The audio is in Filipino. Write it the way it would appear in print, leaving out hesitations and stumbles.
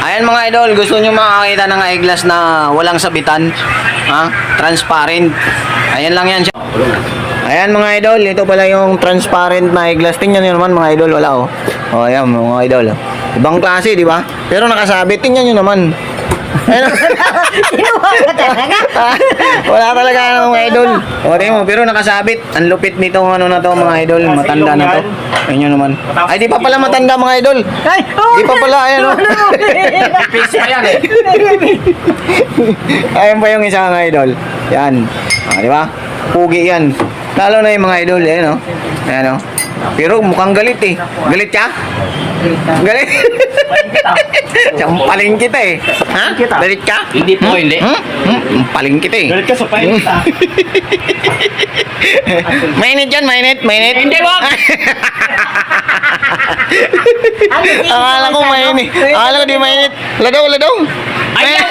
Ayan mga idol, gusto nyo makakita ng eyeglass na walang sabitan, ha? Transparent. Ayan lang yan siya. Ayan mga idol, ito pala yung transparent na eyeglass. Tingnan nyo naman mga idol, wala oh. Oh, ayan mga idol. Ibang klase, di ba? Pero nakasabit, tingnan nyo naman. Ayun. Wala talaga mga idol. O, tingnan mo, pero nakasabit. Ang lupit nitong ano na to mga idol, matanda na to. Ayun nyo naman. Ay, di pa pala matanda mga idol. Di pa pala, ayan o. Face pa yan eh. Ayan pa yung isa mga idol. Yan. Ah, di ba? Pugi yan. Lalo na yung mga idol, ayan o. Ayan o. Pero mukhang galit eh. Galit ka? Galit? Sampaling kita eh. Ha? Galit ka? Hindi po, hindi. Paling kita eh. Galit ka sa painit ah. Mainit yan, mainit, mainit. Hindi, wag! Akala ko mainit. Akala ko di mainit. Ladaw, ladaw. Ayaw!